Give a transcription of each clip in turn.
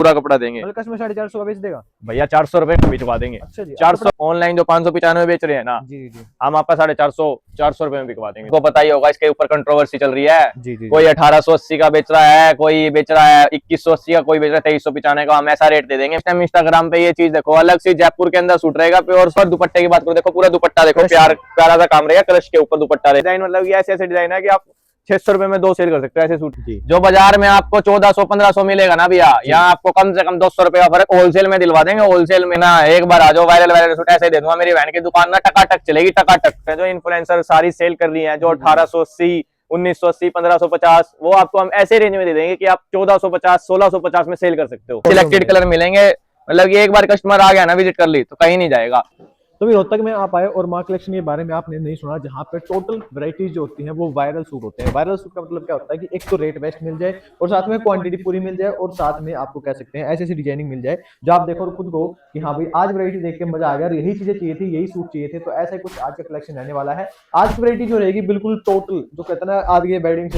पूरा कपड़ा देंगे। मतलब कस्टमर 450 का बेच देगा भैया 400 रुपए में बिकवा देंगे। अच्छा जी। 400 ऑनलाइन जो 595 बेच रहे हैं ना, जी जी हम आपका 450 रुपए में बिकवा देंगे। आपको पता ही होगा इसके ऊपर कंट्रोवर्सी चल रही है। जी जी कोई 1880 का बेच रहा है, कोई बेच रहा है 2180 का, कोई बेच रहा है 2395 का। हम ऐसा रेट दे देंगे। इंस्टाग्राम पे ये चीज देखो, अलग से जयपुर के अंदर सूट रहेगा प्योर। और दुपट्टे की बात करो, देखो पूरा दुपट्टा देखो, प्यारा सा काम रहेगा, क्रश के ऊपर दुपट्टा रहेगा। डिजाइन मतलब ये ऐसे ऐसे डिजाइन है कि आप 600 रुपए में 2 सेल कर सकते हो ऐसे सूट। जो बाजार में आपको 1400-1500 मिलेगा ना भैया, यहाँ आपको कम से कम 200 रुपए का फर्क होलसेल में दिलवा देंगे। होलसेल में ना एक बार आ जाओ, वायरल सूट ऐसे दे दूंगा। मेरी बहन की दुकान ना टकाटक चलेगी, टकाटक। जो इन्फ्लुएंसर सारी सेल कर रही है, जो 1880, 1980, 1550, वो आपको हम ऐसे रेंज में दे देंगे कि आप 1450, 1650 में सेल कर सकते हो। सिलेक्टेड कलर मिलेंगे, मतलब एक बार कस्टमर आ गया ना, विजिट कर ली तो कहीं नहीं जाएगा। तो भी रोहतक में आप आए और माँ कलेक्शन के बारे में आपने नहीं सुना, जहाँ पे टोटल वैरायटीज जो होती हैं वो वायरल सूट होते हैं। वायरल सूट का मतलब क्या होता है कि एक तो रेट बेस्ट मिल जाए और साथ में क्वांटिटी पूरी मिल जाए और साथ में आपको कह सकते हैं ऐसी ऐसी डिजाइनिंग मिल जाए जो आप देखो और खुद को कि हाँ भाई आज वैरायटी देख के मजा आ गया, यही चीजें चाहिए थी, यही सूट चाहिए थे। तो ऐसा कुछ आज का कलेक्शन रहने वाला है। आज की वैरायटी जो रहेगी बिल्कुल टोटल, जो कहते हैं ना आज के वेडिंग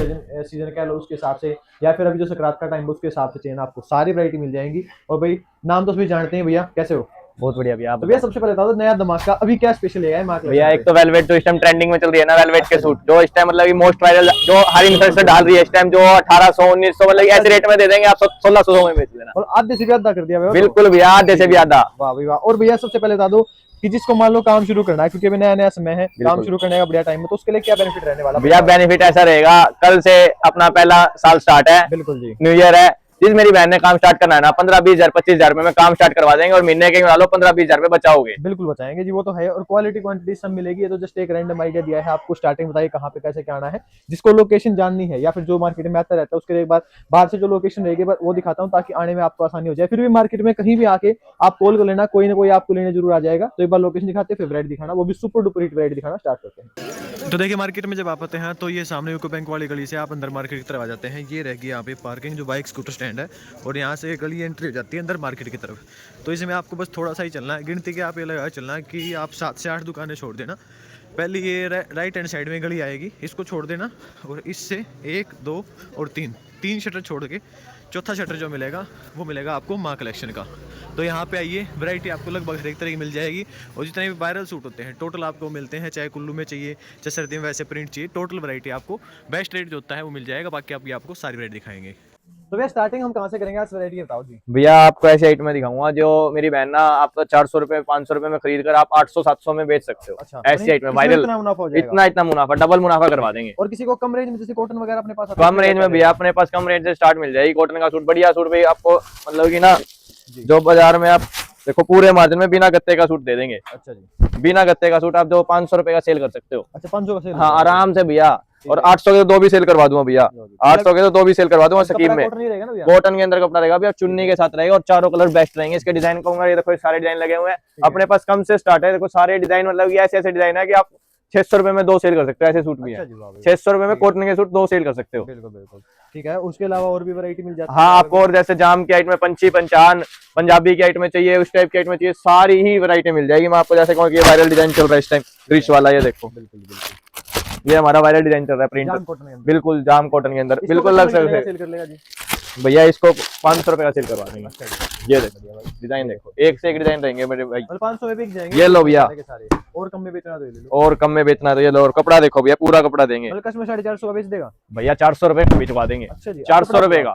सीजन कह लो उसके हिसाब से, या फिर अभी जो सकरात का टाइम उसके हिसाब से चाहिए ना, आपको सारी वैरायटी मिल जाएंगी। और भाई नाम तो सभी जानते हैं। भैया कैसे हो? बहुत बढ़िया भैया। तो भैया सबसे पहले बता दो नया धमाका अभी क्या स्पेशल है भैया? एक तो वेलवेट जो इस टाइम ट्रेंडिंग में चल रही है ना, वेलवेट के सूट जो इस टाइम मतलब मोस्ट वायरल, जो हर इन्फ्लुएंसर डाल रही है इस टाइम, जो 1800, 1900 मतलब ऐसे रेट में दे देंगे आप, 1600 में बेच देना। और आधे से भी आधा कर दिया भैया। बिल्कुल भैया, आधे से भी आधा। वाह भाई वाह। और भैया सबसे पहले बता दो कि जिसको मान लो काम शुरू करना है, क्योंकि अभी नया नया समय है, काम शुरू करने का बढ़िया टाइम है, तो उसके लिए क्या बेनिफिट रहने वाला? भैया बेनिफिट ऐसा रहेगा, कल से अपना पहला साल स्टार्ट है। बिल्कुल जी, न्यू ईयर है। जिस मेरी बहन ने काम स्टार्ट करना है ना, 15-20 हजार 25 हजार में काम स्टार्ट करवा देंगे और महीने के 15-20 हजार बचाओगे। बिल्कुल बचाएंगे जी, वो तो है। और क्वालिटी क्वांटिटी सब मिलेगी। ये तो जस्ट एक रैंडम आइडिया दिया है आपको, स्टार्टिंग बताइए कहाँ पे कैसे क्या आना है। जिसको लोकेशन जाननी है या फिर जो मार्केट में आता रहता है उसके लिए एक बार बाहर से जो लोकेशन रहेगी वो दिखाता हूँ, ताकि आने में आपको आसानी हो जाए। फिर भी मार्केट में कहीं भी आके आप कॉल कर लेना, कोई ना कोई आपको लेने जरूर आ जाएगा। तो एक बार लोकेशन दिखाते हैं, फेवरेट दिखाना, वो भी सुपर डुपर हिट वैरायटी दिखाना स्टार्ट करते हैं। तो देखिए मार्केट में जब आप आते हैं तो ये सामने यूको बैंक वाली गली से आप अंदर मार्केट की तरफ आ जाते हैं। ये रहेगी यहाँ पे पार्किंग, जो बाइक स्कूटर स्टैंड है, और यहाँ से गली एंट्री हो जाती है अंदर मार्केट की तरफ। तो इसमें आपको बस थोड़ा सा ही चलना है, गिनती के आप ये लगा चलना है कि आप 7 से 8 दुकानें छोड़ देना। पहले ये राइट हैंड साइड में गली आएगी, इसको छोड़ देना, और इससे 1, 2 और 3 शटर छोड़ के चौथा शटर जो मिलेगा वो मिलेगा आपको माँ कलेक्शन का। तो यहाँ पे आइए, वैरायटी आपको लगभग हर एक तरह की मिल जाएगी। और जितने भी वायरल सूट होते हैं टोटल आपको मिलते हैं, चाहे कुल्लू में चाहिए, चाहे सर्दी में वैसे प्रिंट चाहिए, टोटल वैरायटी आपको बेस्ट रेट जो होता है वो मिल जाएगा। बाकी आपको सारी वैरायटी दिखाएंगे। तो भैया स्टार्टिंग हम कहाँ से करेंगे, आज वैरायटी बताओ जी। भैया आपको ऐसे आइटम में दिखाऊंगा जो मेरी बहन ना आपको 400 रुपए 500 रुपए में खरीद कर आप 800-700 में बेच सकते हो। अच्छा, ऐसे आइटम में वायरल इतना मुनाफा, डबल मुनाफा करवा देंगे। और किसी को कम रेंज में, जैसे कॉटन वगैरह अपने पास कम रेंज में भैया अपने पास कम रेंज से स्टार्ट मिल जाएगी। कॉटन का सूट, बढ़िया सूट भाई आपको, मतलब कि ना जो बाजार में आप देखो पूरे मार्जिन में बिना गत्ते का सूट दे देंगे। अच्छा जी, बिना गत्ते का सूट आप जो 500 रुपए का सेल कर सकते हो। अच्छा 500 का सेल? हाँ आराम से भैया। और 800 के तो 2 भी सेल करवा दूंगा भैया, 800 के तो 2 भी सेल करवा दूंगा स्कीम में। कॉटन के अंदर कपड़ा रहेगा भैया, चुन्नी के साथ रहेगा, और चारों कलर बेस्ट रहेंगे। इसके डिजाइन कहूंगा, ये देखो सारे डिजाइन लगे हुए हैं अपने पास, कम से स्टार्ट है। देखो सारे डिजाइन, मतलब ये ऐसे ऐसे डिजाइन है कि आप 600 रुपए में 2 सेल कर सकते हो। ऐसे सूट भी है 600 रुपए में कॉटन के सूट 2 सेल कर सकते हो। बिल्कुल बिल्कुल ठीक है। उसके अलावा और भी वैरायटी मिल जाती है? हाँ आपको, और जैसे जाम की आइटम में, पंछी पंचान, पंजाबी की आइटम में चाहिए, उस टाइप की आइटम में चाहिए, सारी ही वैरायटी मिल जाएगी। मैं आपको जैसे कहूँ कि ये वायरल डिजाइन चल रहा है इस टाइम, रिच वाला, ये देखो। बिल्कुल बिल्कुल, ये हमारा वायरल डिजाइन चल रहा है, प्रिंट बिल्कुल जाम कॉटन के अंदर, बिल्कुल लग सकते भैया। इसको 500 रुपए का सेल करवा देंगे। ये देखो डिजाइन, देखो एक से एक डिजाइन रहेंगे मेरे भाई, 500 में बिक जाएंगे। ये लो भैया, और कम में बेचना तो ये ले लो, और कम में बेचना तो ये लो। और कपड़ा देखो भैया, पूरा कपड़ा देंगे। कस्टमर 450 का बेच देगा भैया, 400 रुपए में बिकवा देंगे। अच्छा जी, 400 रुपए का,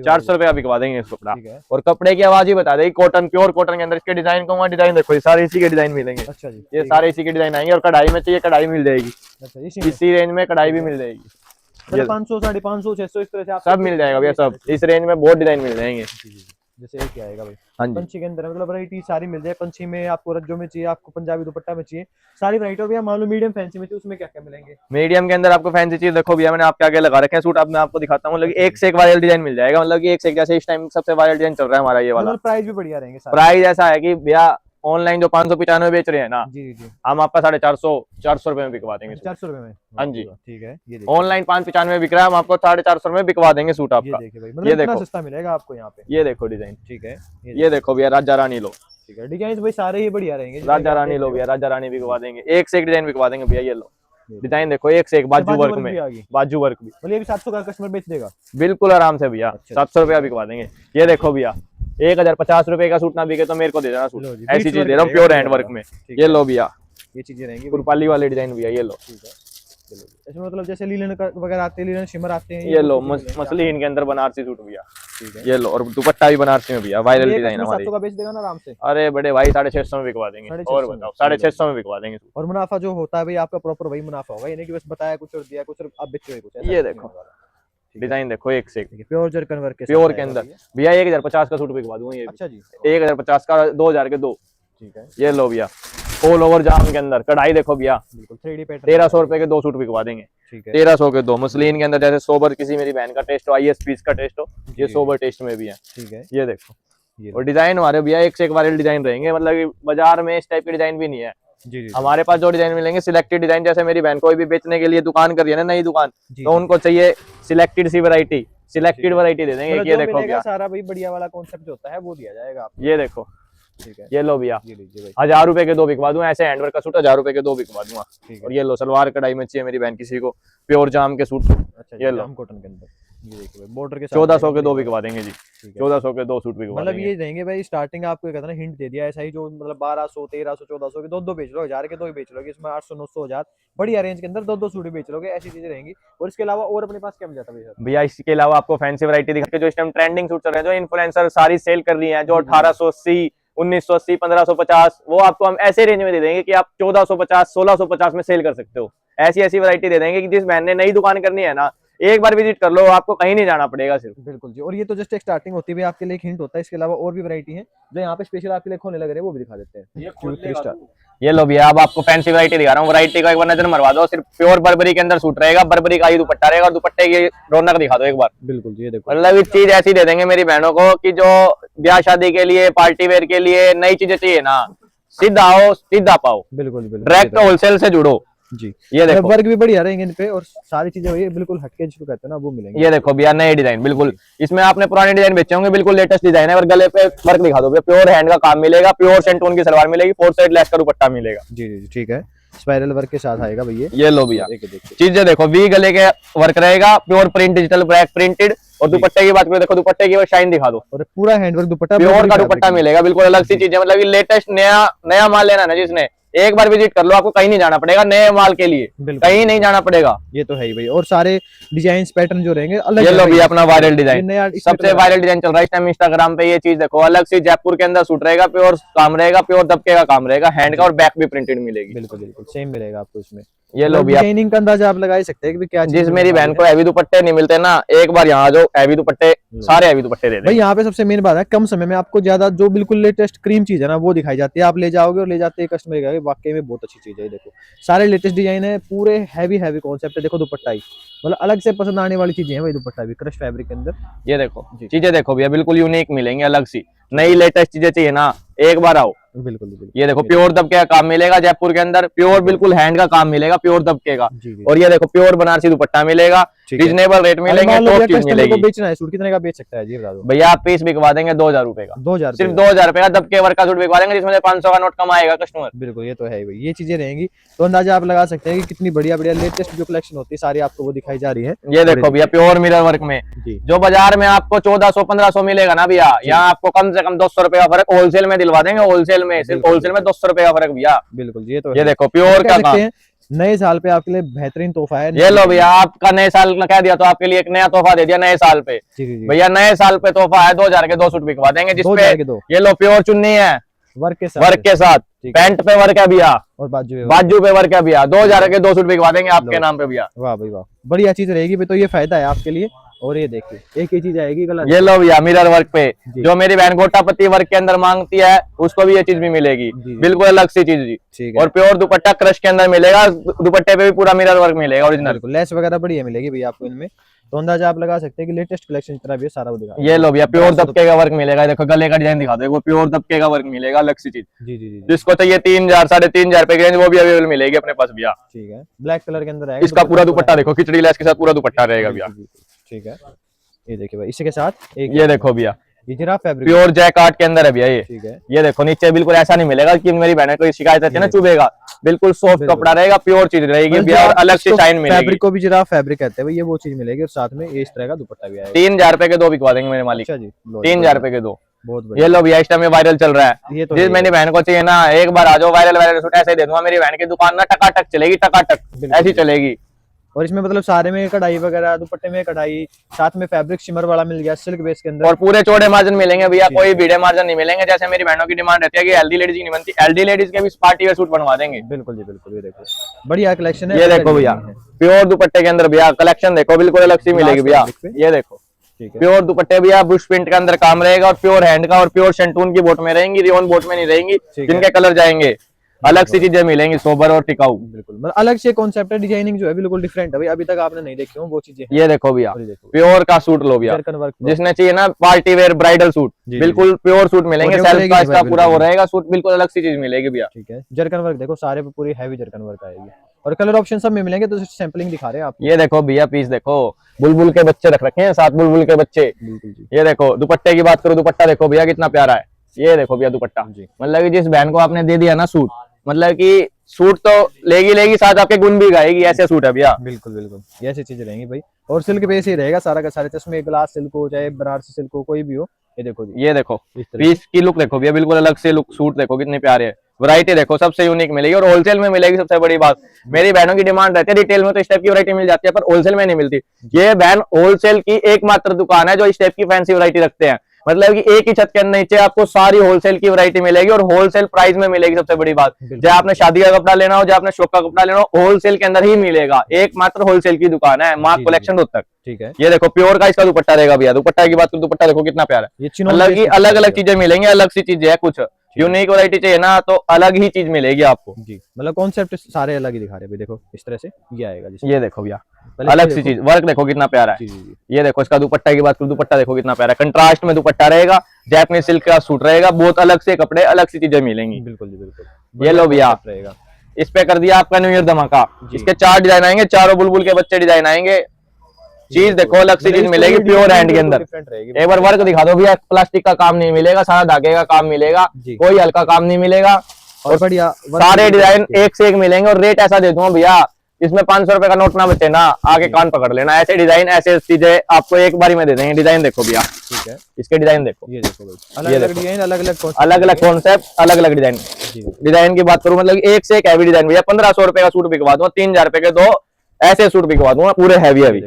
400 रुपए का बिकवा देंगे इस कपड़ा। और कपड़े की आवाज ही बता देगी, कॉटन, प्योर कॉटन के अंदर। इसके डिजाइन कहूंगा, डिजाइन देखो ये सारे इसी के डिजाइन मिलेंगे। अच्छा जी, ये सारे इसी के डिजाइन आएंगे। और कढ़ाई में चाहिए, कढ़ाई मिल जाएगी। अच्छा, इसी रेंज में कढ़ाई भी मिल जाएगी। 500, 550, 600 इस तरह से आप सब मिल जाएगा भैया, सब इस रेंज में बहुत डिजाइन मिल जाएंगे। जैसे एक ही आएगा भाई। हाँ जी, पंछी के अंदर मतलब वैरायटी सारी मिल जाए। पंछी में आपको रज्जो में चाहिए, आपको पंजाबी दुपट्टा में चाहिए, सारी वैरायटी। और भैया मान लो मीडियम फैंसी में चाहिए, उसमें क्या क्या मिलेंगे? मीडियम के अंदर आपको फैंसी चीज देखो भैया, मैंने आपके आगे लगा रखे हैं सूट। अब मैं आपको दिखाता हूँ, मतलब एक से एक वायरल डिजाइन मिल जाएगा। मतलब कि एक से एक, जैसे इस टाइम सबसे वायरल डिजाइन चल रहा है हमारा ये वाला। प्राइस भी बढ़िया रहेंगे। प्राइस ऐसा है कि भैया ऑनलाइन जो 595 बेच रहे हैं ना, जी जी, हम आपका 450 रुपए में बिकवा देंगे। 400 रुपए में? हाँ जी ठीक है। ये ऑनलाइन 595 में बिक रहा है, हम आपको 450 में बिकवा देंगे सूट आपका। ये देखिए भाई, मतलब इतना सस्ता मिलेगा आपको यहाँ पे। ये देखो डिजाइन, ठीक है। ये देखो भैया, राजा रानी लो। ठीक है, डिजाइन भाई सारे ही बढ़िया रहेंगे। राजा रानी लो भैया, राजा रानी बिकवा देंगे। एक से एक डिजाइन बिकवा देंगे भैया। ये लो डिजाइन देखो, एक से एक, बाजू वर्क में, बाजू वर्क भी। ये भी 700 का कस्टमर बेच देगा? बिल्कुल आराम से भैया, 700 रुपया बिकवा देंगे। ये देखो भैया, 1050 रुपए का सूट ना बिके तो मेरे को दे देना सूट, लो जी, ऐसी बीच चीज वर्क दे रहा हूँ रहेगा प्योर हैंड वर्क वाला। में। ठीक ये है। लो भैया, ये चीजें रहेंगी। कुरपाली वाले डिजाइन भैया, ये लो, ठीक है, चलो जी। इसमें मतलब जैसे लीलन वगैरह आते हैं, लीलन शिमर आते हैं, ये वो लो चीजें मिलेंगी आपको। मसलिन के अंदर बनारसी सूट भैया, ठीक है। ये लो, और दुपट्टा भी बनारसी में भैया, वायरल ये डिजाइन कस्टमर हमारी। 700 का बेच देगा ना आराम से। अरे बड़े भाई 650 में बिकवा देंगे, 650 और में, बताओ चलो। 650 में बिकवा देंगे। और मुनाफा जो होता है भाई आपका प्रॉपर वही मुनाफा होगा, यानी कि बस बताया कुछ और दिया कुछ और आप बेच रहे हो कुछ, ऐसा ये कुछ नहीं देखो होने वाला। ठीक है। डिजाइन देखो एक से एक, ठीक है, प्योर जरकन वर्क के साथ प्योर के आएगा अंदर भैया। भैया 1050 का सूट बिकवा दूंगा ये भी। अच्छा जी। 1050 का 2000 के दो। ठीक है, ये लो भैया, ऑल ओवर जाम के अंदर कढ़ाई देखो भैया, बिल्कुल 3D पैटर्न। 1300 रुपए के दो सूट बिकवा देंगे। ठीक है। 1300 के दो मसलिन के अंदर, जैसे सोबर किसी मेरी बहन का टेस्ट हो, IS पीस का टेस्ट हो, ये जी। सोबर टेस्ट में भी है। ठीक है, ये देखो, ये और डिजाइन हमारे भैया एक से एक वायरल डिजाइन रहेंगे, मतलब कि बाजार में इस टाइप के डिजाइन भी नहीं है। जी जी हमारे पास जो डिजाइन मिलेंगे सिलेक्टेड डिजाइन, जैसे मेरी बहन कोई भी बेचने के लिए दुकान कर रही है ना, नई दुकान, जी, तो उनको चाहिए सिलेक्टेड सी वैरायटी, सिलेक्टेड वैरायटी दे देंगे। मतलब ये जो देखो मिलेगा भैया, सारा भाई बढ़िया वाला कॉन्सेप्ट जो होता है वो दिया जाएगा आपको। ये देखो, ठीक है, ये लो भैया, ये लीजिए भाई। 1000 रुपए के दो बिकवा दूं, ऐसे हैंडवर्क का सूट 1000 रुपए के दो बिकवा दूंगा। ठीक और है। ये लो, सलवार कढ़ाई में चाहिए मेरी बहन किसी को, प्योर जाम के सूट, अच्छा जी, ये लो, जाम कॉटन के अंदर, ये देखिए भाई बॉर्डर के साथ 1400 के आएगा दो बढ़िया बिकवा देंगे जी। वाला। ठीक है। 1400 के दो सूट बिकवा मतलब देंगे। ये रहेंगे भाई स्टार्टिंग आपको कहता ना हिंट दे दिया ऐसा ही, जो मतलब 1200 1300 1400 के दो दो बेच लो, 1000 के दो ही बेच लोगे, इसमें 800 900 1000 बढ़िया रेंज के अंदर दो दो सूट ही बेच लोगे, ऐसी चीजें रहेंगी। और इसके अलावा और अपने पास क्या मिल जाता है भैया? भैया इसके अलावा आपको फैंसी वैरायटी दिखा के, जो इस टाइम ट्रेंडिंग सूट चल रहे हैं, जो इन्फ्लुएंसर सारी सेल कर रही हैं, जो 1880 1980 1550, वो आपको हम ऐसे रेंज में दे देंगे कि आप 1450 1650 में सेल कर सकते हो। ऐसी ऐसी वैरायटी दे देंगे कि जिस बहन ने नई दुकान करनी है ना, एक बार विजिट कर लो, आपको कहीं नहीं जाना पड़ेगा सिर्फ। बिल्कुल जी। और ये तो जस्ट एक स्टार्टिंग होती है आपके लिए, एक हिंट होता है, इसके अलावा और भी वैरायटी है जो यहाँ पे स्पेशल आपके लिए खोलने लग रहे हैं, वो भी दिखा देते हैं। 3 स्टार। ये लो भैया, अब आपको फैंसी वैरायटी दिखा रहा हूँ, वैरायटी का एक बार नजर मरवा दो, सिर्फ प्योर बर्बरी के अंदर सूट रहेगा, बर्बरी का ही दुपट्टा रहेगा, और दुपट्टे की रौनक दिखा दो एक बार। बिल्कुल जी, ये देखो मतलब इस चीज ऐसी दे देंगे मेरी बहनों को कि जो ब्याह शादी के लिए, पार्टी वेयर के लिए नई चीजें चाहिए ना, सीधा आओ सीधा पाओ, बिल्कुल बिल्कुल डायरेक्ट होलसेल से जुड़ो। जी। ये देखो, वर्क भी बढ़िया रहेंगे इन पे, और सारी चीजें वही बिल्कुल हटके जिसको कहते हैं ना वो मिलेंगे। ये देखो भैया नए डिजाइन, बिल्कुल इसमें आपने पुराने डिजाइन बेचे होंगे, बिल्कुल लेटेस्ट डिजाइन है। और गले पे वर्क दिखा दो भैया, प्योर हैंड का काम मिलेगा, प्योर सेंटून की सलवार मिलेगी, 4 साइड लेस का दुपट्टा मिलेगा। जी जी ठीक है, स्पाइरल वर्क के साथ आएगा भैया। ये लो भैया, एक देखिए, चीजें देखो, वी गले के वर्क रहेगा, pure print digital black printed. और दुपट्टे की बात करो, देखो दुपट्टे की शाइन दिखा दो, और पूरा हैंडवर्क दुपट्टा, प्योर का दुपट्टा मिलेगा, बिल्कुल अलग सी चीज है। मतलब लेटेस्ट नया नया माल लेना ना जिसने, एक बार विजिट कर लो, आपको कहीं नहीं जाना पड़ेगा, नए माल के लिए बिल्कुल। कहीं नहीं जाना पड़ेगा। ये तो है ही भाई, और सारे डिजाइन पैटर्न जो रहेंगे अलग ये लो अलग भैया अपना वायरल ये डिजाइन, नया इसमें सबसे तो वायरल डिजाइन चल रहा है इस टाइम इंस्टाग्राम पे। ये चीज देखो, अलग से जयपुर के अंदर सूट रहेगा, प्योर काम रहेगा, प्योर दबके का काम रहेगा, हैंड का, और बैक भी प्रिंटेड मिलेगी। बिल्कुल बिल्कुल सेम मिलेगा आपको इसमें। ये लो भैया, डिजाइनिंग का अंदाजा आप लगा ही सकते हैं कि क्या चीज़ जिस मिलने मेरी वाली बहन है। को हैवी दुपट्टे नहीं मिलते ना, एक बार यहाँ आ जाओ, हैवी दुपट्टे, सारे हैवी दुपट्टे दे भाई दें। यहाँ पे सबसे मेन बात है, कम समय में आपको ज्यादा जो बिल्कुल लेटेस्ट क्रीम चीज है ना वो दिखाई जाती है, आप ले जाओगे और ले जाते हैं कस्टमर कहेगा वाकई में बहुत अच्छी चीज है। ये देखो सारे लेटेस्ट डिजाइन है, पूरे हैवी हैवी कॉन्सेप्ट है। देखो दुपट्टा ही मतलब अलग से पसंद आने वाली चीजें हैं भाई, दुपट्टा भी क्रश फैब्रिक के अंदर। ये देखो चीजें देखो भैया, बिल्कुल यूनिक मिलेंगी, अलग सी नई लेटेस्ट चीजें चाहिए ना, एक बार आओ। बिल्कुल बिल्कुल। ये देखो प्योर दबके का काम मिलेगा जयपुर के अंदर, प्योर बिल्कुल हैंड का काम मिलेगा, प्योर दबके का। जी जी और ये देखो प्योर बनारसी दुपट्टा मिलेगा, ठीक है। रिजनेबल रेट अरे मिलेंगे, मान लो टॉप भैया चीज कस्टमर को मिलेगी। बेचना है सूट, कितने का बेच सकता है जी बता दो? भैया आप पीस बिकवा देंगे 2000 रुपए का, 2000 सिर्फ 2000 रुपए का दबके वर्क का सूट बिकवा देंगे, जिसमें से 500 का नोट कमाएगा कस्टमर। बिल्कुल ये तो है भाई, ये चीजें रहेंगी तो अंदाजा आप लगा सकते हैं कि कितनी बढ़िया बढ़िया लेटेस्ट जो कलेक्शन होती है सारी आपको वो दिखाई जा रही है। ये देखो भैया प्योर मिरर वर्क में, जी जो बाजार में आपको 1400 1500 मिलेगा ना भैया, यहाँ आपको कम से कम 200 रुपए का फर्क होलसेल में दिलवा देंगे, होलसेल में, सिर्फ होलसेल में 200 रुपए का फर्क भैया। बिल्कुल ये तो ये है। देखो प्योर कह का सकते काम। हैं नए साल पे आपके लिए बेहतरीन तोहफा है। ये लो भैया, आपका नए साल का कह दिया तो आपके लिए एक नया तोहफा दे दिया नए साल पे। जी जी जी भैया नए साल पे तोहफा है, 2000 के दो सूट बिकवा देंगे, 2000 के जिसपे दो ये लो प्योर चुन्नी है वर्क के साथ, वर्क के साथ, ठीक है। पैंट पे वर्क है भैया, और बाजू पे बाजू पे वर्क है भैया, 2000 के दो सूट बिकवा देंगे आपके लो। नाम पे भैया। वाह भाई वाह, बढ़िया चीज रहेगी भाई, तो ये फायदा है आपके लिए। और ये देखिए एक ही चीज आएगी गलत। ये लो भैया मिरर वर्क पे, जी। जो मेरी बहन गोटापत्ती वर्क के अंदर मांगती है उसको भी ये चीज भी मिलेगी, जी, जी। बिल्कुल अलग सी चीज जी। ठीक है, और प्योर दुपट्टा क्रश के अंदर मिलेगा, दुपट्टे पे भी पूरा मिरर वर्क मिलेगा ओरिजिनल। बिल्कुल लेस वगैरह बढ़िया मिलेगी भैया आपको इनमें, तो अंदाजा आप लगा सकते हैं कि लेटेस्ट कलेक्शन जितना भी है सारा वो दिखा। ये लो भैया प्योर दबके का वर्क मिलेगा, देखो गले का डिजाइन दिखा दो, वो प्योर दबके का वर्क मिलेगा, अलग सी चीज। जी जी जी जिसको चाहिए 3000 3500 रुपए की रेंज, वो भी अवेलेबल मिलेगी अपने पास भैया। ठीक है, ब्लैक कलर के अंदर आएगा इसका पूरा दुपट्टा देखो, खिचड़ी लेस के साथ पूरा दुपट्टा रहेगा भैया। ठीक है, ये देखिए भाई इसी के साथ एक ये देखो भैया ये जिराफ फैब्रिक। प्योर जैकार्ड के अंदर है भैया ये। ठीक है, ये देखो नीचे बिल्कुल ऐसा नहीं मिलेगा कि मेरी बहन को शिकायत रहती है ना चुभेगा, बिल्कुल सॉफ्ट बिल्कुल। कपड़ा रहेगा, प्योर चीज रहेगी भैया, और अलग से शाइन मिलेगी। फैब्रिक को भी जिराफ फैब्रिक कहते हैं भाई, ये वो चीज मिलेगी, और साथ में ये इस तरह का दुपट्टा भी आएगा। 3000 रुपए के दो बिकवा देंगे मेरे मालिक, अच्छा जी, लो 3000 रुपए के दो। बहुत बढ़िया। ये लो भैया, इस टाइम ये वायरल चल रहा है। ये तो जिस मेरी बहन को चाहिए ना, एक बार आ जाओ, वायरल वायरल सूट ऐसे ही दे दूंगा। मेरी बहन की दुकान ना टकाटक चलेगी, टकाटक ऐसी चलेगी। और इसमें मतलब सारे में कढ़ाई वगैरह, दुपट्टे में कढ़ाई, साथ में फैब्रिक शिमर वाला मिल गया सिल्क बेस के अंदर। और पूरे चौड़े मार्जिन मिलेंगे भैया, कोई बीड़े मार्जिन नहीं मिलेंगे। जैसे मेरी बहनों की डिमांड रहती है कि एलडी लेडीज की नहीं बनती, एलडी लेडीज के भी पार्टी वेयर सूट बनवा देंगे। बिल्कुल जी बिल्कुल। ये देखो बढ़िया कलेक्शन है। ये देखो भैया, प्योर दुपट्टे के अंदर भैया कलेक्शन देखो, बिल्कुल अलग सी मिलेगी भैया। ये देखो प्योर दुपट्टे भैया, बुश प्रिंट के अंदर काम रहेगा और प्योर हैंड का, और प्योर शेंटून की बोट में रहेंगी, रियोन बोट में नहीं रहेंगी, जिनके कलर जाएंगे। अलग सी चीजें मिलेंगी, सोबर और टिकाऊ। बिल्कुल मतलब अलग से कॉन्सेप्ट है, डिजाइनिंग जो है बिल्कुल डिफरेंट है भाई, अभी तक आपने नहीं देखी हो वो चीजें। ये देखो भैया, प्योर का सूट लो भैया, जिसने चाहिए ना पार्टी वेयर ब्राइडल सूट, बिल्कुल प्योर सूट मिलेंगे। सेल्फ का इसका पूरा वो रहेगा सूट, बिल्कुल अलग सी चीज मिलेगी भैया। ठीक है, जरकन वर्क देखो, सारे पे पूरी हैवी जरकन वर्क आएगी और कलर ऑप्शन सब में मिलेंगे। तो सैंपलिंग दिखा रहे हैं आप। ये देखो भैया, पीस देखो, बुलबुल के बच्चे रख रखे हैं, 7 बुलबुल के बच्चे। ये देखो दुपट्टे की बात करो, दुपट्टा देखो भैया कितना प्यारा है। ये देखो भैया दुपट्टा, मतलब कि जिस बहन को आपने दे दिया ना सूट, मतलब कि सूट तो लेगी साथ आपके गुण भी गाएगी, ऐसे सूट है भैया। बिल्कुल बिल्कुल, ये ऐसी चीजें रहेंगी भाई। और सिल्क बेस ही रहेगा सारा का सारा, चश्मे ग्लास सिल्क हो चाहे बनारसी सिल्क हो, कोई भी हो। ये देखो जी, ये देखो पीस की लुक देखो भैया, बिल्कुल अलग से लुक। सूट देखो कितने प्यारे है, वैरायटी देखो सबसे यूनिक मिलेगी और होलसेल में मिलेगी। सबसे बड़ी बात, मेरी बहनों की डिमांड रहती है रिटेल में तो इस टाइप की वैरायटी मिल जाती है, पर होलसेल में नहीं मिलती। ये बहन होलसेल की एकमात्र दुकान है जो इस टाइप की फैंसी वैरायटी रखते हैं। मतलब कि एक ही छत के नीचे आपको सारी होलसेल की वैरायटी मिलेगी और होलसेल प्राइस में मिलेगी। सबसे बड़ी बात, चाहे आपने शादी का कपड़ा लेना हो, चाहे आपने शौक का कपड़ा लेना हो, होलसेल के अंदर ही मिलेगा। एकमात्र होलसेल की दुकान है, मार्क कलेक्शन रोड तक। ठीक है, ये देखो प्योर का इसका दुपट्टा रहेगा भैया। दुपट्टा की बात करो, दुपट्टा देखो कितना प्यारा है। मतलब कि अलग अलग चीजें मिलेंगी, अलग सी चीजें है। कुछ यूनिक वैरायटी चाहिए ना तो अलग ही चीज मिलेगी आपको जी। मतलब कॉन्सेप्ट सारे अलग ही दिखा रहे हैं भाई। देखो इस तरह से ये आएगा। ये देखो भैया, अलग सी चीज, वर्क देखो कितना प्यारा है। ये देखो इसका दुपट्टा की बात करूं, दुपट्टा देखो कितना प्यारा है, कंट्रास्ट में दुपट्टा रहेगा, जैपनीज सिल्क का सूट रहेगा, बहुत अलग से कपड़े, अलग सी चीजें मिलेंगी। बिल्कुल जी बिल्कुल। ये लो भैया, इस पे कर दिया आपका न्यू ईयर धमाका। इसके 4 डिजाइन आएंगे, चारों बुलबुल के बच्चे डिजाइन आएंगे। चीज देखो अलग सी चीज मिलेगी प्योर हैंड के अंदर। एक बार वर्क दिखा दो भैया, प्लास्टिक का काम नहीं मिलेगा, सारा धागे का काम मिलेगा, कोई हल्का काम नहीं मिलेगा। और बढ़िया सारे डिजाइन एक से एक मिलेंगे। और रेट ऐसा दे दूंगा भैया, इसमें 500 रुपए का नोट ना बचे ना, आगे कान पकड़ लेना। ऐसे डिजाइन ऐसे चीजें आपको एक बारी में दे देंगे। डिजाइन देखो भैया, ठीक है, इसके डिजाइन देखो, ये देखो भाई, अलग अलग डिजाइन, अलग अलग कॉन्सेप्ट, अलग अलग डिजाइन। डिजाइन की बात करूं, मतलब एक से एक हैवी डिजाइन भैया। 1500 रुपए का सूट बिकवा दूंगा, 3000 रुपए के 2 ऐसे सूट बिकवा दूंगा, पूरे हैवी हैवी।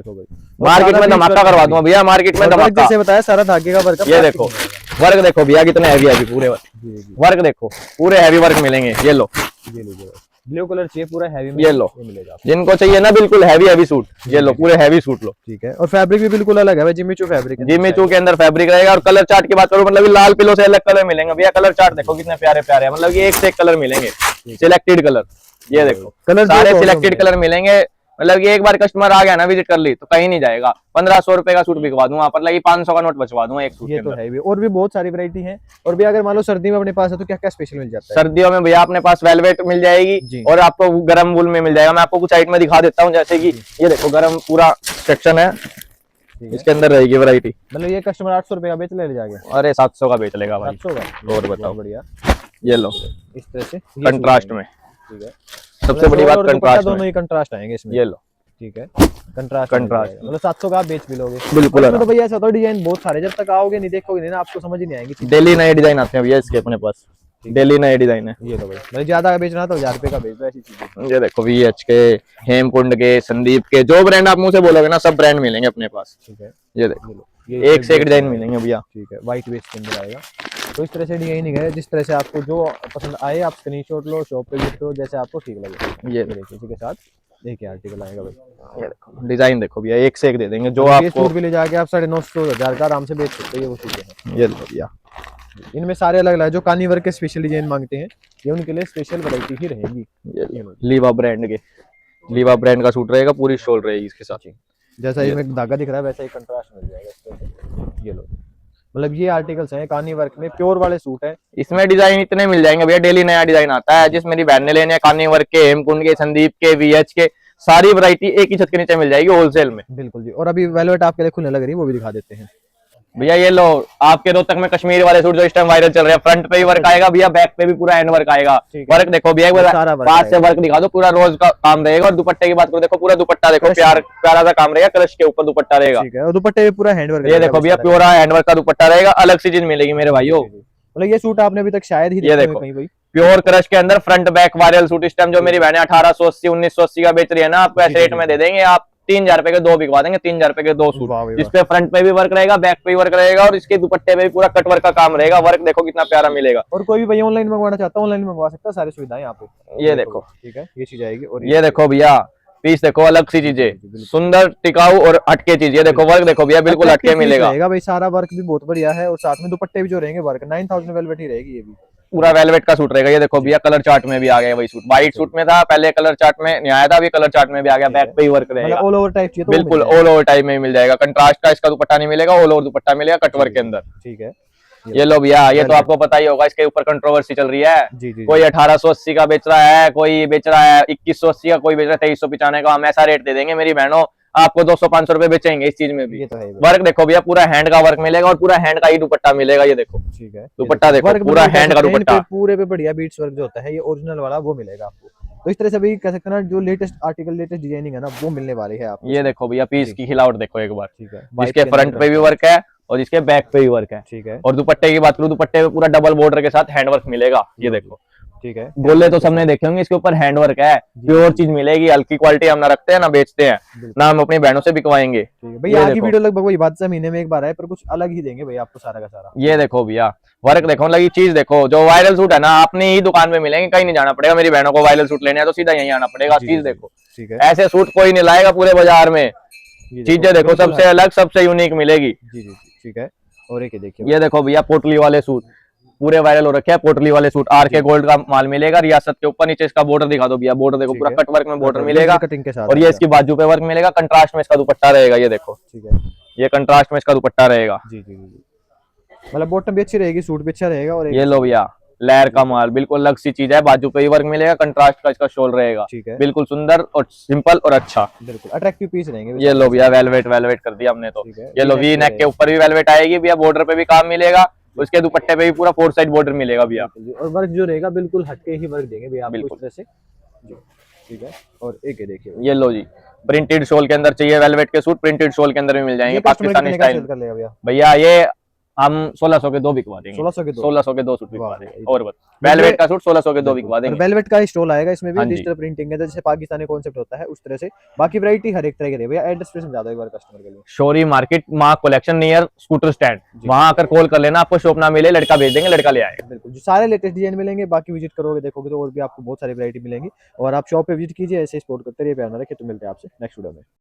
मार्केट में धमाका करवा दूंगा भैया, मार्केट में धमाका। जैसे बताया सारा धागे का वर्क। ये देखो वर्क देखो भैया कितने हैवी हैवी, पूरे वर्क देखो, पूरे हैवी वर्क मिलेंगे। ये लो, ब्लू कलर चाहिए पूरा हैवी में, ये लो, मिलेगा जिनको चाहिए ना बिल्कुल हैवी हैवी सूट, ये लो पूरे हैवी सूट लो। ठीक है, और फैब्रिक भी बिल्कुल अलग है भाई, जिमी चू फैब्रिक है। जिमी चू के अंदर फैब्रिक रहेगा। और कलर चार्ट की बात करूं, मतलब लाल पिलो से अलग कलर मिलेंगे भैया। कलर चार्ट देखो कितने प्यारे प्यारे है, मतलब कि एक से एक कलर मिलेंगे, सिलेक्टेड कलर। ये देखो कलर सारे सिलेक्टेड कलर मिलेंगे। मतलब कि एक बार कस्टमर आ गया ना, विजिट कर ली तो कहीं नहीं जाएगा। 1500 रुपए का सूट बिकवा दूंगा, मतलब 500 का नोट बचवा दूंगा एक सूट ये तो है भी। और भी बहुत सारी वैरायटी है। और भी अगर मान लो सर्दी में अपने पास है तो क्या क्या स्पेशल मिल जाता है? सर्दियों में भैया अपने पास वेलवेट मिल जाएगी और आपको गरम वूल में मिल जाएगा। मैं आपको कुछ आइटम में दिखा देता हूँ, जैसे कि ये देखो गरम पूरा सेक्शन है, इसके अंदर रहेगी वैरायटी। मतलब ये कस्टमर 800 रुपए का बेच ले जाके? अरे 700 का बेच लेगा भाई। 700 का? और बताओ, बढ़िया। ये लो इस तरह से कंट्रास्ट में, ठीक है, सबसे बड़ी बात कंट्रास्ट, दोनों ही कंट्रास्ट आएंगे इसमें। ये लो, ठीक है, कंट्रास्ट मतलब 700 का आप बेच भी लोगे बिल्कुल। तो भैया ऐसा होता है, डिजाइन बहुत सारे, जब तक आओगे नहीं देखोगे नहीं ना, आपको समझ ही नहीं आएंगी। डेली नए डिजाइन आते हैं भैया इसके अपने पास, डेली नए डिजाइन है। ये लो भाई, मतलब ज्यादा बेचना तो 1000 रुपए का बेच दो, ऐसी चीजें। ये देखो VH के, हेमकुंड के, संदीप के, जो ब्रांड आप मुंह से बोलोगे ना सब ब्रांड मिलेंगे अपने पास। ठीक है, ये देखो एक से एक डिजाइन मिलेंगे भैया। ठीक है, व्हाइट बेस के अंदर आएगा। तो इस तरह से डिजाइनिंग है, जिस तरह से आपको जो पसंद आए आप स्क्रीनशॉट लो, शॉप पे विजिट करो, जैसे आपको ठीक लगे। ये देखिए, इसी के साथ एक आर्टिकल आएगा भाई। ये देखो डिजाइन देखो भैया, एक से एक दे देंगे जो आपको। आपको सूट भी ले जाके आप 950 1000 का आराम से बेच सकते हो। ये वो चीजें हैं। ये लो भैया, इनमें सारे अलग अलग, जो कानी वर्क के स्पेशल डिजाइन मांगते हैं ये उनके लिए स्पेशल वैरायटी ही रहेगी। ये लीवा ब्रांड के, लीवा ब्रांड का सूट रहेगा, पूरी शॉल रहेगी इसके साथ। जैसा इसमें धागा दिख रहा है वैसा ही कंट्रास्ट मिल जाएगा इस तरह से। ये लो, मतलब ये आर्टिकल्स हैं कानी वर्क में, प्योर वाले सूट है। इसमें डिजाइन इतने मिल जाएंगे भैया, डेली नया डिजाइन आता है। जिस मेरी बहन ने लेने कानी वर्क के, हेमकुंड के, संदीप के, VH के, सारी वैरायटी एक ही छत के नीचे मिल जाएगी होलसेल में। बिल्कुल जी। और अभी वेलवेट आपके लिए खुलने लग रही है, वो भी दिखा देते हैं। भैया ये लो, आपके रोहतक में कश्मीर वाले सूट जो इस टाइम वायरल चल रहे हैं, फ्रंट पे भी वर्क आएगा भैया, बैक पे भी पूरा हैंड वर्क आएगा। ठीक है। वर्क देखो भैया, एक बार सारा वर्क पास से आएगा। वर्क दिखा दो, पूरा रोज का काम रहेगा। और दुपट्टे की बात करो, देखो पूरा दुपट्टा देखो, क्रश प्यारा सा काम रहेगा, क्रश के ऊपर दुपट्टा रहेगा। ठीक है, और दुपट्टे पे पूरा हैंडवर्क ये देखो भैया, प्योरा हैंडवर्क का दुपट्टा रहेगा, अलग सी चीज मिलेगी मेरे भाइयों। मतलब ये सूट आपने अभी तक शायद ही ये देखे देखो, होंगे कहीं भाई। प्योर क्रश के अंदर फ्रंट बैक वायरल सूट इस टाइम जो मेरी बहनें 1880 1980 का बेच रही है ना, आपको ऐसे रेट में दे देंगे। आप 3000 रुपए के दो बिकवा देंगे, 3000 रुपए के दो सूट। वाह भाई इस पे फ्रंट पे भी वर्क रहेगा, बैक पे भी वर्क रहेगा, और इसके दुपट्टे पे भी पूरा कट वर्क का काम रहेगा। वर्क देखो कितना प्यारा मिलेगा। और कोई भी भैया ऑनलाइन मंगवाना चाहता है, ऑनलाइन मंगवा सकता है, सारी सुविधाएं यहाँ पे। ये देखो, ठीक है, ये चीज आएगी। और ये देखो भैया, पीस देखो, अलग सी चीजें, सुंदर टिकाऊ और हटके चीज। ये देखो वर्क देखो भैया, बिल्कुल हटके मिलेगा भाई। सारा वर्क भी बहुत बढ़िया है, और साथ में दुपट्टे भी जो रहेंगे वर्क 9000 वेलवेट ही रहेगी ये भी। पूरा वेलवेट का सूट रहेगा। ये देखो भैया, कलर चार्ट में भी आ गया वही सूट। व्हाइट सूट में था पहले, कलर चार्ट में नहीं आया था, अभी कलर चार्ट में भी आ गया। बैक पे ही वर्क रहेगा, ऑल ओवर टाइप चाहिए तो बिल्कुल ऑल ओवर टाइप में मिल जाएगा। कंट्रास्ट का इसका दुपट्टा नहीं मिलेगा, ऑल ओवर दुपट्टा मिलेगा कट वर्क के अंदर। ठीक है। ये लो भैया, ये तो आपको पता ही होगा, इसके ऊपर कंट्रोवर्सी चल रही है। जी जी। कोई 1880 का बेच रहा है, कोई बेच रहा है 2180 का, कोई बेच रहा है 2395 का। हम ऐसा रेट दे देंगे मेरी बहनों, आपको 200-500 रुपए बेचेंगे इस चीज में भी। ये तो है। वर्क देखो भैया, पूरा हैंड का वर्क मिलेगा, और पूरा हैंड का ही दुपट्टा मिलेगा। ये देखो, ठीक है, दुपट्टा देखो, पूरा हैंड का दुपट्टा। पूरे पे बढ़िया बीट्स वर्क जो होता है, ये ओरिजिनल वाला वो मिलेगा आपको। तो इस तरह से भी कह सकते हैं ना, जो लेटेस्ट आर्टिकल, लेटेस्ट डिजाइनिंग है ना, वो मिलने वाली है आपको। ये देखो भैया, पीस की खिलावट देखो एक बार। ठीक है, इसके फ्रंट पे भी वर्क है, और इसके बैक पे भी वर्क है। ठीक है। और दुपट्टे की बात करूं, दुपट्टे पे पूरा डबल बॉर्डर के साथ हैंडवर्क मिलेगा। ये देखो, ठीक है। गोले तो सबने देखे होंगे, इसके ऊपर हैंडवर्क है। प्योर चीज मिलेगी, हल्की क्वालिटी हम ना रखते हैं ना बेचते हैं, ना हम अपनी बहनों से बिकवाएंगे। भैया आगे वीडियो लगभग वही बात से महीने में एक बार है, पर कुछ अलग ही देंगे भैया आपको सारा का सारा। ये देखो भैया, वर्क देखो, लगी चीज देखो। जो वायरल सूट है ना, अपनी ही दुकान में मिलेंगे, कहीं नहीं जाना पड़ेगा। मेरी बहनों को वायरल सूट लेने हैं तो सीधा यहीं आना पड़ेगा। चीज देखो, ठीक है। ऐसे सूट कोई नहीं लाएगा पूरे बाजार में। चीजें देखो, सबसे अलग, सबसे यूनिक मिलेगी। जी जी, ठीक है। और एक देखिए, ये देखो भैया, पोटली वाले सूट पूरे वायरल हो रखे हैं। पोटली वाले सूट आर के गोल्ड का माल मिलेगा, रियासत के ऊपर। नीचे इसका बॉर्डर दिखा दो भैया, बॉर्डर देखो, पूरा कट वर्क में बॉर्डर मिलेगा, कटिंग के साथ। और ये इसकी बाजू पे वर्क मिलेगा। कंट्रास्ट में इसका दुपट्टा रहेगा। ये देखो, ठीक है, ये कंट्रास्ट में इसका दुपट्टा रहेगा। जी जी जी। मतलब बॉटम भी अच्छी रहेगी, सूट भी अच्छा रहेगा। और ये लो भैया, लेयर का माल, बिल्कुल अलग सी चीज है। बाजू पे ही वर्क मिलेगा, कंट्रास्ट का इसका शॉल रहेगा। ठीक है, बिल्कुल सुंदर और सिंपल और अच्छा, बिल्कुल अट्रैक्टिव पीस रहेंगे। ये लो भैया, वेलवेट वेलवेट कर दिया हमने तो। ठीक है, ये लो, वी नेक के ऊपर भी वेलवेट आएगी भैया, बॉर्डर पे भी काम मिलेगा, उसके दुपट्टे पे भी पूरा 4 साइड बॉर्डर मिलेगा भैया। और वर्क जो रहेगा बिल्कुल हटके ही वर्क देंगे भैया आपको बिल्कुल। इस तरह से जी। ठीक है। और एक ये देखिए, ये लो जी, प्रिंटेड शॉल के अंदर चाहिए वेलवेट के सूट, प्रिंटेड शॉल के अंदर भी मिल जाएंगे, पाकिस्तानी स्टाइल। कर लेगा भैया भैया ये हम 1600 के दो बिकवा देंगे। 1600 के दो 1600 के दो सूट बिकवा वाह, देंगे। और बस वेलवेट का सूट 1600 के दो बिकवा और देंगे। वेलवेट का स्टॉल आएगा, इसमें भी हाँ जी। डिजिटल प्रिंटिंग है, जैसे पाकिस्तानी कॉन्सेप्ट होता है उस तरह से। बाकी वैरायटी हर एक तरह की रहेगी भैया। एड्रेस पे समझा दो एक बार कस्टमर के लिए। शोरी मार्केट, माँ कलेक्शन नियर स्कूटर स्टैंड, वहां आकर कॉल कर लेना। आपको शॉप ना मिले, लड़का भेज देंगे, लड़का ले आएगा। बिल्कुल, जो सारे लेटेस्ट डिजाइन मिलेंगे। बाकी विजिट करोगे, देखोगे तो और भी आपको बहुत सारी वैरायटी मिलेंगी। और आप शॉप पे विजिट कीजिए, ऐसे सपोर्ट करते रहिए, प्यार ना रखिए। तो मिलते हैं आपसे नेक्स्ट वीडियो में।